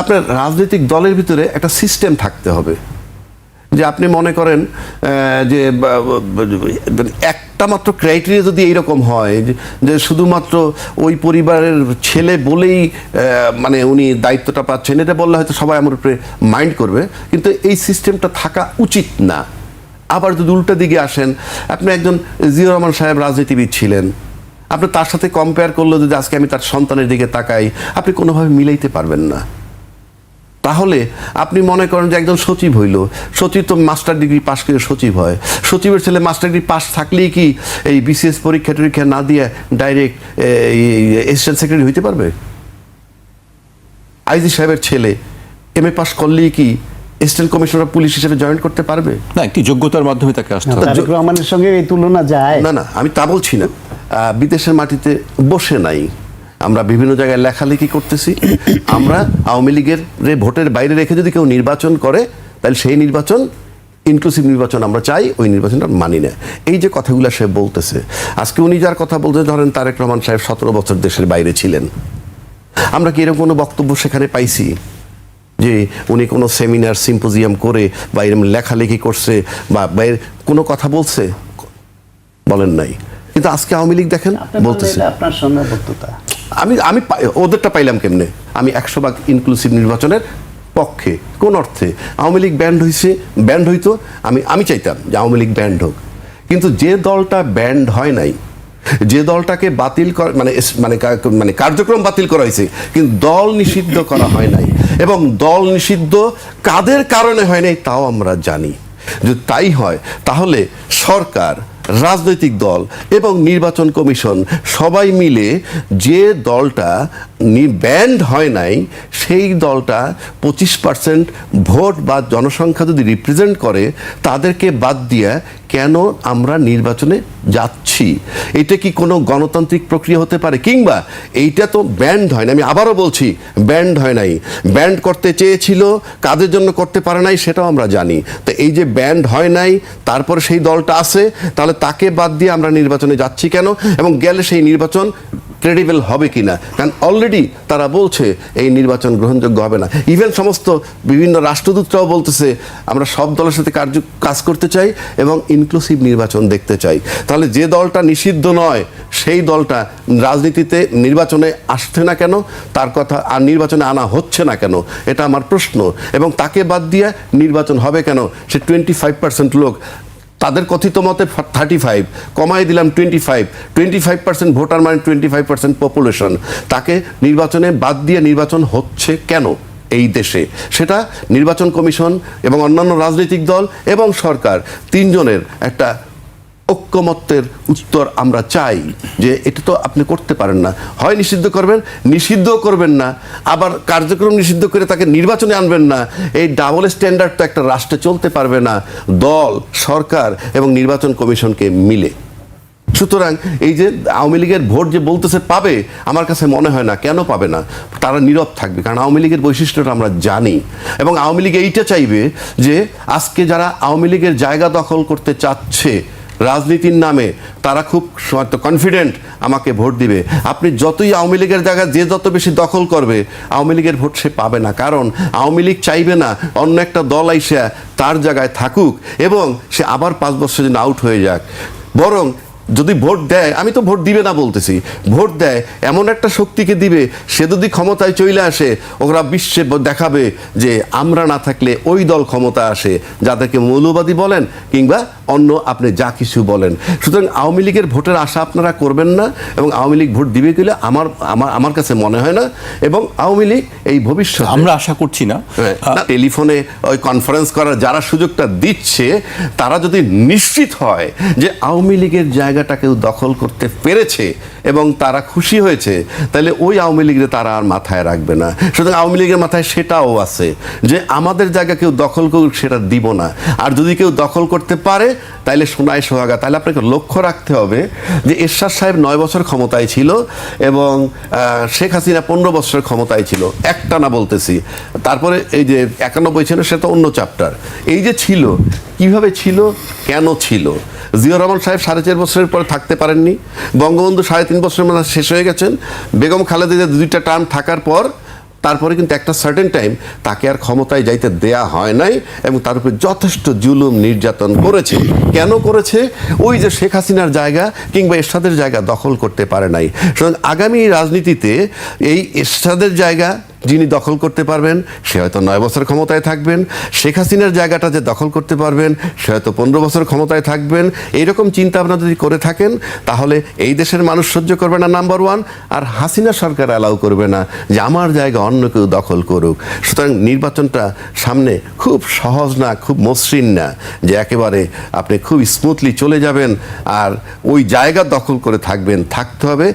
আপনার রাজনৈতিক দলের ভিতরে একটা সিস্টেম থাকতে হবে, যে আপনি মনে করেন যে একটা মাত্র ক্রাইটেরিয়া যদি এইরকম হয় যে শুধুমাত্র ওই পরিবারের ছেলে বলেই মানে উনি দায়িত্বটা পাচ্ছেন, এটা বললে হয়তো সবাই আমার উপরে মাইন্ড করবে, কিন্তু এই সিস্টেমটা থাকা উচিত না। আবার যদি উল্টা দিকে আসেন, আপনি একজন জিয়াউর রহমান সাহেব রাজনীতিবিদ ছিলেন, আপনি তার সাথে কম্পেয়ার করলে যদি আজকে আমি তার সন্তানের দিকে তাকাই, আপনি কোনোভাবে মিলাইতে পারবেন না। তাহলে আপনি মনে করেন যে একজন সচিব হইল, সচিব তো মাস্টার ডিগ্রি পাশ করে সচিব হয়, সচিবের ছেলে মাস্টার ডিগ্রি পাশ থাকলেই কি এই বিসিএস পরীক্ষা টরীক্ষা না দিয়ে ডাইরেক্ট অ্যাসিস্ট্যান্ট সেক্রেটারি হইতে পারবে? আইজি সাহেবের ছেলে এমএ পাস করলেই কি অ্যাসিস্ট্যান্ট কমিশনার পুলিশ হিসেবে জয়েন করতে পারবে? না, একটি যোগ্যতার মাধ্যমে তাকে আসতে হবে। তারেক রহমানের সঙ্গে এই তুলনা যায় না, আমি তা বলছি না। বিদেশের মাটিতে বসে নাই, আমরা বিভিন্ন জায়গায় লেখালেখি করতেছি। আমরা আওয়ামী লীগের ভোটের বাইরে রেখে যদি কেউ নির্বাচন করে, তাহলে সেই নির্বাচন ইনক্লুসিভ নির্বাচন আমরা চাই, ওই নির্বাচনটা মানি না। এই যে কথাগুলো সে বলতেছে, আজকে উনি যার কথা বলতে, ধরেন তারেক রহমান সাহেব 17 বছর দেশের বাইরে ছিলেন, আমরা কি এরকম কোনো বক্তব্য সেখানে পাইছি যে উনি কোনো সেমিনার সিম্পোজিয়াম করে বা এরকম লেখালেখি করছে বা কোনো কথা বলছে? বলেন নাই। কিন্তু আজকে আওয়ামী লীগ দেখেন বলতেছে। আপনার সন্দেহবদ্ধতা আমি ওদেরটা পাইলাম কেমনে? আমি 100% ইনক্লুসিভ নির্বাচনের পক্ষে। কোন অর্থে? আওয়ামী লীগ ব্যান্ড হইতো, আমি চাইতাম যে আওয়ামী লীগ ব্যান্ড হোক, কিন্তু যে দলটা ব্যান্ড হয় নাই, যে দলটাকে বাতিল মানে কার্যক্রম বাতিল করা হয়েছে, কিন্তু দল নিষিদ্ধ করা হয় নাই, এবং দল নিষিদ্ধ কাদের কারণে হয় নাই তাও আমরা জানি। যদি তাই হয়, তাহলে সরকার, রাজনৈতিক দল এবং নির্বাচন কমিশন সবাই মিলে যে দলটা ব্যান্ড হয় নাই, সেই দলটা 25% ভোট বা জনসংখ্যা যদি রিপ্রেজেন্ট করে, তাদেরকে বাদ দিয়ে কেন আমরা নির্বাচনে যাচ্ছি? এটা কি কোনো গণতান্ত্রিক প্রক্রিয়া হতে পারে? কিংবা এইটা তো ব্যান্ড হয় না, আমি আবারও বলছি, ব্যান্ড হয় নাই। ব্যান্ড করতে চেয়েছিল, কাদের জন্য করতে পারে নাই সেটাও আমরা জানি। তো এই যে ব্যান্ড হয় নাই, তারপরে সেই দলটা আছে, তাহলে তাকে বাদ দিয়ে আমরা নির্বাচনে যাচ্ছি কেন? এবং গেলে সেই নির্বাচন ক্রেডিবল হবে কিনা? কারণ অলরেডি তারা বলছে এই নির্বাচন গ্রহণযোগ্য হবে না। ইভেন সমস্ত বিভিন্ন রাষ্ট্রদূতরাও বলতেছে আমরা সব দলের সাথে কাজ করতে চাই এবং ইনক্লুসিভ নির্বাচন দেখতে চাই। তাহলে যে দলটা নিষিদ্ধ নয়, সেই দলটা রাজনীতিতে নির্বাচনে আসছে না কেন? তার কথা আর নির্বাচনে আনা হচ্ছে না কেন? এটা আমার প্রশ্ন। এবং তাকে বাদ দিয়ে নির্বাচন হবে কেন? সে 25% লোক, তাদের কথিত মতে 35, কমাই দিলাম 25% ভোটার মানে 25% পপুলেশন, তাকে নির্বাচনে বাদ দিয়ে নির্বাচন হচ্ছে কেন এই দেশে? সেটা নির্বাচন কমিশন এবং অন্যান্য রাজনৈতিক দল এবং সরকার তিনজনের একটা ঐক্যমত্যের উত্তর আমরা চাই, যে এটা তো আপনি করতে পারেন না। হয় নিষিদ্ধ করবেন, নিষিদ্ধও করবেন না, আবার কার্যক্রম নিষিদ্ধ করে তাকে নির্বাচনে আনবেন না। এই ডাবল স্ট্যান্ডার্ড তো একটা রাষ্ট্রে চলতে পারবে না, দল, সরকার এবং নির্বাচন কমিশনকে মিলে। সুতরাং এই যে আওয়ামী লীগের ভোট যে বলতেছে পাবে, আমার কাছে মনে হয় না। কেন পাবে না? তারা নীরব থাকবে, কারণ আওয়ামী লীগের বৈশিষ্ট্যটা আমরা জানি। এবং আওয়ামী লীগ এইটা চাইবে যে আজকে যারা আওয়ামী লীগের জায়গা দখল করতে চাচ্ছে রাজনীতির নামে, তারা খুব কনফিডেন্ট আমাকে ভোট দিবে। আপনি যতই আওয়ামী লীগের জায়গা যে যত বেশি দখল করবে, আওয়ামী লীগের ভোট সে পাবে না। কারণ আওয়ামী লীগ চাইবে না অন্য একটা দল আইসা তার জায়গায় থাকুক এবং সে আবার 5 বছর যেন আউট হয়ে যাক। বরং যদি ভোট দেয়, আমি তো ভোট দিবে না বলতেছি, ভোট দেয় এমন একটা শক্তিকে দিবে, সে যদি ক্ষমতায় চলে আসে, ওরা বিশ্বে দেখাবে যে আমরা না থাকলে ওই দল ক্ষমতা আসে, যাদেরকে মৌলবাদী বলেন কিংবা অন্য আপনি যা কিছু বলেন। সুতরাং আওয়ামী লীগের ভোটের আশা আপনারা করবেন না, এবং আওয়ামী লীগ ভোট দিবে গেলে আমার কাছে মনে হয় না। এবং আওয়ামী লীগ এই ভবিষ্যৎ আমরা আশা করছি না। টেলিফোনে ওই কনফারেন্স করার যারা সুযোগটা দিচ্ছে, তারা যদি নিশ্চিত হয় যে আওয়ামী লীগের জায়গাটা কেউ দখল করতে পেরেছে এবং তারা খুশি হয়েছে, তাহলে ওই আওয়ামী লীগের তারা আর মাথায় রাখবে না। সুতরাং আওয়ামী লীগের মাথায় সেটাও আছে যে আমাদের জায়গা কেউ দখল করুক, সেটা দিব না। আর যদি কেউ দখল করতে পারে, তাহলে সোনায় সোহাগা। তাহলে আপনাকে লক্ষ্য রাখতে হবে যে এরশাদ সাহেব 9 বছর ক্ষমতায় ছিল এবং শেখ হাসিনা 15 বছর ক্ষমতায় ছিল, একটানা বলতেছি। তারপরে এই যে 91 ছিল, সেটা অন্য চ্যাপ্টার। এই যে ছিল, কিভাবে ছিল, কেন ছিল? জিয়াউর রহমান সাহেব 4.5 বছরের পরে থাকতে পারেননি, বঙ্গবন্ধু 3.5 বছরের মধ্যে শেষ হয়ে গেছেন, বেগম খালেদা জিয়া 2টা টার্ম থাকার পর তারপরে কিন্তু একটা সার্টেন টাইম তাকে আর ক্ষমতায় যাইতে দেয়া হয় নাই এবং তার উপরে যথেষ্ট জুলুম নির্যাতন করেছে। কেন করেছে? ওই যে শেখ হাসিনার জায়গা কিংবা এরশাদের জায়গা দখল করতে পারে নাই। সুতরাং আগামী রাজনীতিতে এই এরশাদের জায়গা যিনি দখল করতে পারবেন সে হয়তো 9 বছর ক্ষমতায় থাকবেন, শেখ হাসিনার জায়গাটা যে দখল করতে পারবেন সে হয়তো 15 বছর ক্ষমতায় থাকবেন। এইরকম চিন্তা ভাবনা যদি করে থাকেন তাহলে এই দেশের মানুষ সহ্য করবে না, নাম্বার ওয়ান। আর হাসিনা সরকার অ্যালাউ করবে না যে আমার জায়গা অন্য কেউ দখল করুক। সুতরাং নির্বাচনটা সামনে খুব সহজ না, খুব মসৃণ না যে একেবারে আপনি খুব স্মুথলি চলে যাবেন আর ওই জায়গা দখল করে থাকবেন। থাকতে হবে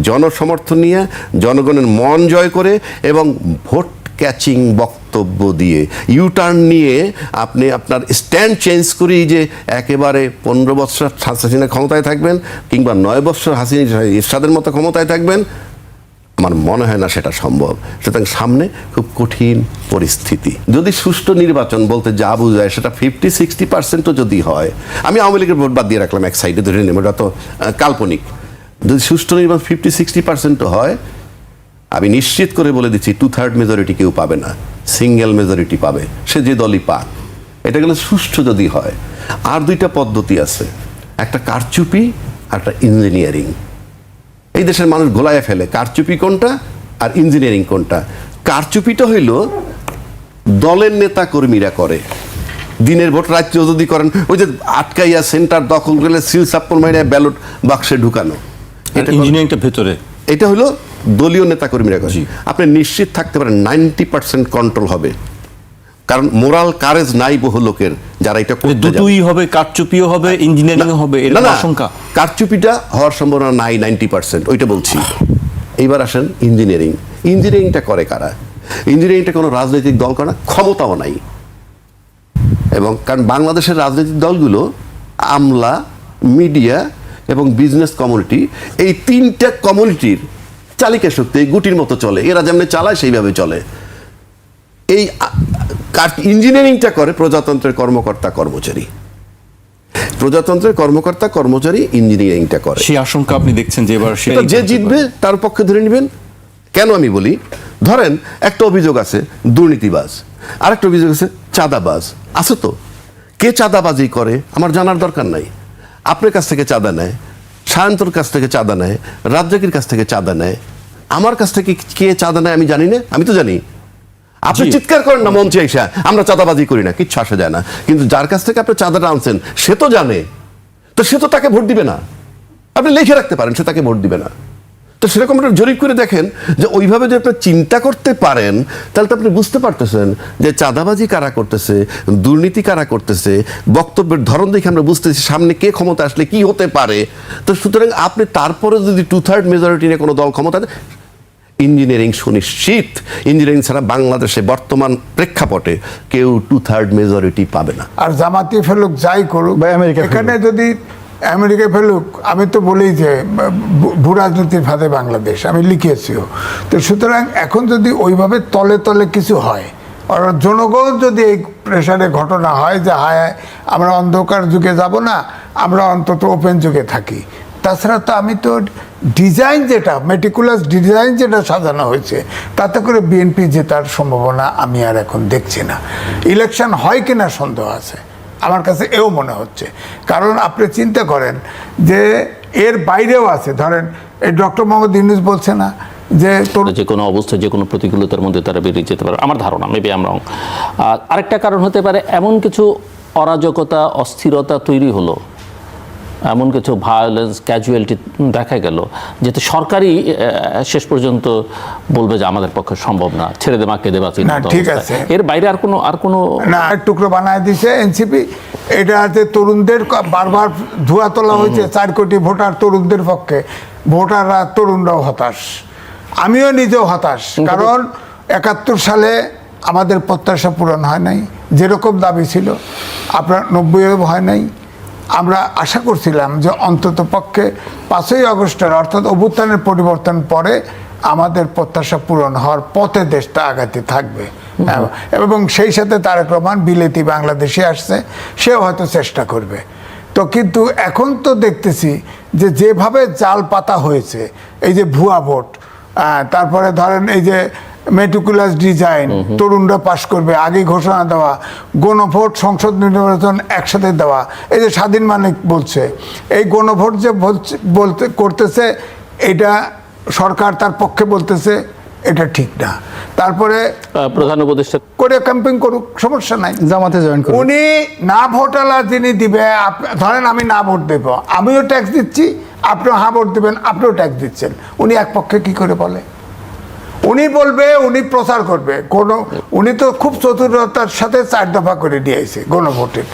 জনসমর্থন নিয়ে, জনগণের মন জয় করে এবং ভোট ক্যাচিং বক্তব্য দিয়ে, ইউটার্ন নিয়ে আপনি আপনার স্ট্যান্ড চেঞ্জ করেই যে একেবারে 15 বছর হাসিনা ক্ষমতায় থাকবেন কিংবা 9 বছর হাসিনা এরশাদের মতো ক্ষমতায় থাকবেন, আমার মনে হয় না সেটা সম্ভব। সুতরাং সামনে খুব কঠিন পরিস্থিতি। যদি সুষ্ঠু নির্বাচন বলতে যা বোঝায় সেটা 50-60%ও যদি হয়, আমি আওয়ামী লীগের ভোট বাদ দিয়ে রাখলাম এক সাইডে, ধরে নেব, ওটা তো কাল্পনিক। যদি সুষ্ঠু নির্বাচন 50-60%ও হয়, আমি নিশ্চিত করে বলে দিচ্ছি 2/3 মেজরিটি কেউ পাবে না, সিঙ্গেল মেজরিটি পাবে, সে যে দলই পাক। এটা গেলে সুষ্ঠু যদি হয়। আর দুইটা পদ্ধতি আছে, একটা কারচুপি আর একটা ইঞ্জিনিয়ারিং। এই দেশের মানুষ গোলায় ফেলে কারচুপি কোনটা আর ইঞ্জিনিয়ারিং কোনটা। কারচুপিটা হইল দলের নেতা কর্মীরা করে, দিনের ভোট রাত্রেও যদি করেন, ওই যে আটকাইয়া সেন্টার দখল করলে সিল সাপ্পর মাইরা ব্যালট বাক্সে ঢুকানো, ইঞ্জিনিয়ারিংটা ভেতরে, এটা হলো দলীয় নেতা কর্মীরা করে। আপনি নিশ্চিত থাকতে পারেন 90% কন্ট্রোল হবে, কারণ মোরাল কারেজ নাই বহু লোকের যারা এটা করতে যাবে। দুটোই হবে, কারচুপিও হবে, ইঞ্জিনিয়ারিং হবে, এর আশঙ্কা। কারচুপিটা হওয়ার সম্ভাবনা নাই 90%, ওইটা বলছি। এইবার আসেন ইঞ্জিনিয়ারিং। ইঞ্জিনিয়ারিংটা করে কারা? ইঞ্জিনিয়ারিংটা কোনো রাজনৈতিক দল করে না, ক্ষমতাও নাই। এবং কারণ বাংলাদেশের রাজনৈতিক দলগুলো আমলা, মিডিয়া এবং বিজনেস কমিউনিটি, এই তিনটা কমিউনিটির চালিকা শক্তি এই গুটির মতো চলে। এরা যেমনি চালায় সেইভাবে চলে। এই ইঞ্জিনিয়ারিংটা করে প্রজাতন্ত্রের কর্মকর্তা কর্মচারী, প্রজাতন্ত্রের কর্মকর্তা কর্মচারী ইঞ্জিনিয়ারিংটা করে। সেই আশঙ্কা আপনি দেখছেন যে এবার এটা যে জিতবে তার পক্ষে ধরে নেবেন। কেন আমি বলি, ধরেন একটা অভিযোগ আছে দুর্নীতিবাজ, আরেকটা অভিযোগ আছে চাঁদাবাজ। আছে তো, কে চাঁদাবাজি করে আমার জানার দরকার নাই। আপনার কাছ থেকে চাঁদা নেয়, সায়ন্তর কাছ থেকে চাঁদা নেয়, রাজ্জাকির কাছ থেকে চাঁদা নেয়, আমার কাছ থেকে কে চাঁদা নেয় আমি জানি না? আমি তো জানি। আপনি চিৎকার করেন না মঞ্চে এসে আমরা চাঁদাবাজি করি না, কিচ্ছু আসা যায় না। কিন্তু যার কাছ থেকে আপনি চাঁদাটা আনছেন সে তো জানে, তো সে তো তাকে ভোট দিবে না। আপনি লিখে রাখতে পারেন সে তাকে ভোট দিবে না। তো সেরকম একটা জরিপ করে দেখেন যে ওইভাবে যদি আপনি চিন্তা করতে পারেন তাহলে তো আপনি বুঝতে পারতেছেন যে চাঁদাবাজি কারা করতেছে, দুর্নীতি কারা করতেছে, বক্তব্যের ধরন দেখে আমরা বুঝতেছি সামনে কে ক্ষমতা আসলে কি হতে পারে। তো সুতরাং আপনি তারপরে যদি 2/3 মেজরিটি নিয়ে কোনো দল ক্ষমতা, ইঞ্জিনিয়ারিং সুনিশ্চিত। ইঞ্জিনিয়ারিং ছাড়া বাংলাদেশে বর্তমান প্রেক্ষাপটে কেউ 2/3 মেজরিটি পাবে না। আর জামাতি ফেলুক যাই করুক, এখানে যদি আমেরিকা ফেলুক, আমি তো বলি যে ভূ রাজনীতির ফাঁদে বাংলাদেশ, আমি লিখিয়েছিও। তো সুতরাং এখন যদি ওইভাবে তলে তলে কিছু হয়, আর জনগণ যদি এই প্রেশারে ঘটনা হয় যে হায় আমরা অন্ধকার যুগে যাব না, আমরা অন্তত ওপেন যুগে থাকি। তাছাড়া তো আমি তো ডিজাইন যেটা মেটিকুলাস ডিজাইন যেটা সাজানো হয়েছে তাতে করে বিএনপি জেতার সম্ভাবনা আমি আর এখন দেখছি না। ইলেকশন হয় কিনা সন্দেহ আছে আমার কাছে, এও মনে হচ্ছে। কারণ আপনি চিন্তা করেন যে এর বাইরেও আছে, ধরেন এই ডক্টর মোহাম্মদ ইউনূস বলছে না যে যে কোনো অবস্থায় যে কোনো প্রতিকূলতার মধ্যে তারা বেরিয়ে যেতে পারে, আমার ধারণা, মেবি আমরা। আরেকটা কারণ হতে পারে এমন কিছু অরাজকতা, অস্থিরতা তৈরি হলো, এমন কিছু ভায়োলেন্স, ক্যাজুয়ালিটি দেখা গেল, যেহেতু সরকারই শেষ পর্যন্ত বলবে যে আমাদের পক্ষে সম্ভব না, ছেড়ে দে মাকে দেবা। না ঠিক আছে, এর বাইরে আর কোনো না, টুকরো বানায় দিছে এনসিপি। এটাতে তরুণদের বারবার ধোয়া তোলা হয়েছে, 4 কোটি ভোটার তরুণদের পক্ষে, ভোটাররা তরুণরাও হতাশ, আমিও নিজেও হতাশ। কারণ 71 সালে আমাদের প্রত্যাশা পূরণ হয় নাই, যেরকম দাবি ছিল। আপনার 90 হয় নাই। আমরা আশা করছিলাম যে অন্তত পক্ষে 5ই আগস্টের অর্থাৎ অভ্যুত্থানের পরিবর্তন পরে আমাদের প্রত্যাশা পূরণ হওয়ার পথে দেশটা আগাতে থাকবে। এবং সেই সাথে তারেক রহমান বিলেতি বাংলাদেশে আসছে, সেও হয়তো চেষ্টা করবে। তো কিন্তু এখন তো দেখতেছি যে যেভাবে জাল পাতা হয়েছে, এই যে ভুয়া ভোট, তারপরে ধরেন এই যে মেটিকুলাস ডিজাইন, তরুণরা পাশ করবে, আগে ঘোষণা দেওয়া, গণভোট, সংসদ নির্বাচন একসাথে দেওয়া, এই যে স্বাধীন মানিক বলছে এই গণভোট যে বলতে করতেছে, এটা সরকার তার পক্ষে বলতেছে, এটা ঠিক না। তারপরে প্রধান উপদেষ্টা করে ক্যাম্পিং করুক, সমস্যা নাই, জামাতে জয়েন করুন। উনি না ভোটালা যিনি দিবে, ধরেন আমি না ভোট দেব, আমিও ট্যাক্স দিচ্ছি, আপনিও হ্যাঁ ভোট দেবেন, আপনিও ট্যাক্স দিচ্ছেন, উনি এক পক্ষে কি করে বলে? উনি বলবে, উনি প্রচার করবে, উনি তো খুব চতুরতার সাথে 4 দফা করে দিয়েছে গণভোটের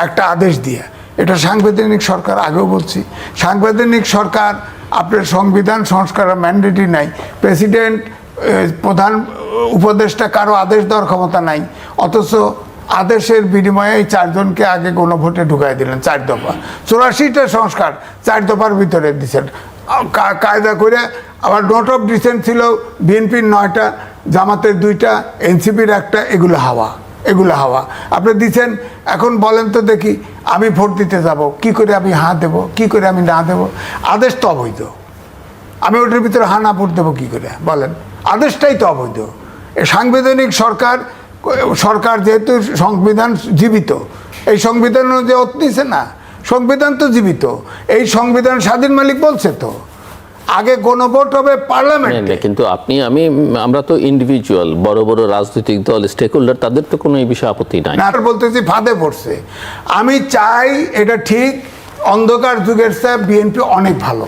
একটা আদেশ দিয়ে। এটা সাংবিধানিক সরকার, আগেও বলছি, সাংবিধানিক সরকার, আপনার সংবিধান সংস্কারের ম্যান্ডেটই নাই, প্রেসিডেন্ট প্রধান উপদেষ্টা কারো আদেশ দেওয়ার ক্ষমতা নাই, অথচ আদেশের বিনিময়ে এই 4 জনকে আগে গণভোটে ঢুকাই দিলেন 4 দফা, 84টা সংস্কার 4 দফার ভিতরে দিচ্ছেন কায়দা করে। আবার নোট অফ ডিসেন্ট ছিল বিএনপির 9টা, জামাতের 2টা, এনসিপির 1টা, এগুলো হাওয়া আপনি দিচ্ছেন। এখন বলেন তো দেখি, আমি ভোট দিতে যাব, কি করে আমি হ্যাঁ দেবো, কি করে আমি না দেবো? আদেশ তো অবৈধ, আমি ওটার ভিতরে হ্যাঁ না ভোট দেবো কি করে বলেন? আদেশটাই তো অবৈধ। সাংবিধানিক সরকার যেহেতু সংবিধান জীবিত, এই সংবিধান অনুযায়ী ওত নিছে না, সংবিধান তো জীবিত, এই সংবিধান স্বাধীন মালিক বলছে তো আগে গণভোট হবে পার্লামেন্টে। কিন্তু আমরা তো ইন্ডিভিজুয়াল, বড় বড় রাজনৈতিক দল, স্টেক হোল্ডার, তাদের তো কোনো এই বিষয়ে আপত্তি নাই। না, বলতেছি ফাঁদে পড়ছে। আমি চাই, এটা ঠিক, অন্ধকার যুগের চেয়ে বিএনপি অনেক ভালো,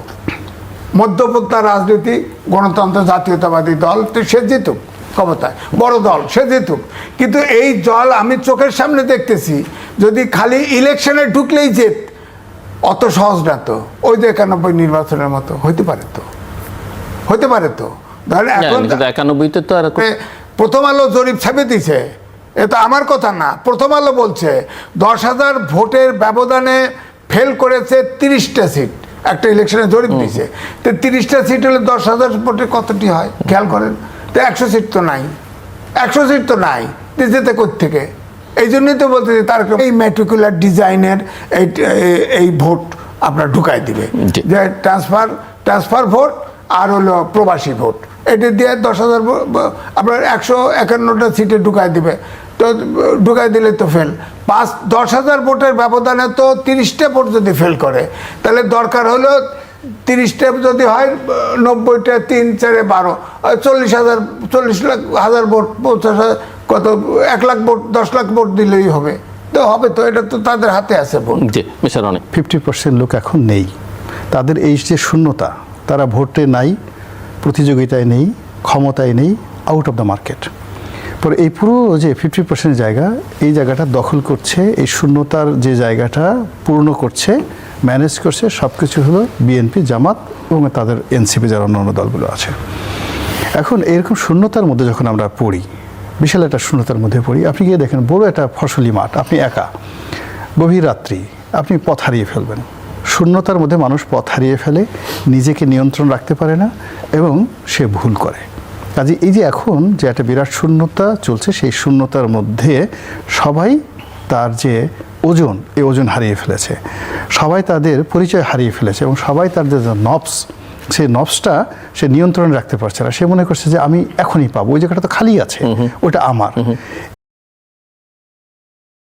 মধ্যপন্থা রাজনীতি, গণতন্ত্র জাতীয়তাবাদী দল, তো সে জিতুক ক্ষমতায়, বড় দল, সে জিতুক, কিন্তু এই দল আমি চোখের সামনে দেখতেছি, যদি খালি ইলেকশনে ঢুকলেই জেত, অত সহজ না তো। ওই যে 91 নির্বাচনের মতো হতে পারে তো ধরেন এখন 91-তে তো আর প্রথম আলো জরিপ ছাপে দিছে, এটা আমার কথা না, প্রথম আলো বলছে 10,000 ভোটের ব্যবধানে ফেল করেছে 30টা সিট, একটা ইলেকশনে জরিপ দিছে। তো 30টা সিট হলে 10,000 ভোটে কতটি হয় খেয়াল করেন তো? 100 সিট তো নাই, 100 সিট তো নাই, যেতে কোত্থেকে? এই জন্যই তো বলতে তার এই মেট্রিকুলার ডিজাইনের এই ভোট আপনার ঢুকাই দিবে, যে ট্রান্সফার ভোট আর হলো প্রবাসী ভোট, এটা দিয়ে 10,000 আপনার 151টা সিটে ঢুকাই দিবে। তো ঢুকাই দিলে তো ফেল, 10,000 ভোটের ব্যবধানে তো 30টা ভোট যদি ফেল করে, তাহলে দরকার হলো 30টা যদি হয় 90টা, 3 4 12, 40,000 ভোট, 50,000, কত 1 লাখ ভোট, 10 লাখ ভোট দিলেই হবে তো এটা তো তাদের হাতে আছে ভোট। 50% লোক এখন নেই, তাদের এই যে শূন্যতা, তারা ভোটে নাই, প্রতিযোগিতায় নেই, ক্ষমতায় নেই, আউট অফ দ্য মার্কেট। পরে এই পুরো যে 50% জায়গা, এই জায়গাটা দখল করছে, এই শূন্যতার যে জায়গাটা পূর্ণ করছে, ম্যানেজ করছে, সব কিছু হলো বিএনপি, জামাত এবং তাদের এনসিপি, যারা অন্য দলগুলো আছে। এখন এরকম শূন্যতার মধ্যে যখন আমরা পড়ি, বিশাল একটা শূন্যতার মধ্যে পড়ি, আপনি গিয়ে দেখেন বড় একটা ফসলি মাঠ, আপনি একা, গভীর রাত্রি, আপনি পথ হারিয়ে ফেলবেন। শূন্যতার মধ্যে মানুষ পথ হারিয়ে ফেলে, নিজেকে নিয়ন্ত্রণ রাখতে পারে না এবং সে ভুল করে। কাজে এই যে এখন যে একটা বিরাট শূন্যতা চলছে, সেই শূন্যতার মধ্যে সবাই তার যে ওজন, এই ওজন হারিয়ে ফেলেছে, সবাই তাদের পরিচয় হারিয়ে ফেলেছে এবং সবাই তার যে নবস, সেই নবসটা সে নিয়ন্ত্রণে রাখতে পারছে না। সে মনে করছে যে আমি এখনই পাবো, ওই জায়গাটা তো খালি আছে, ওটা আমার।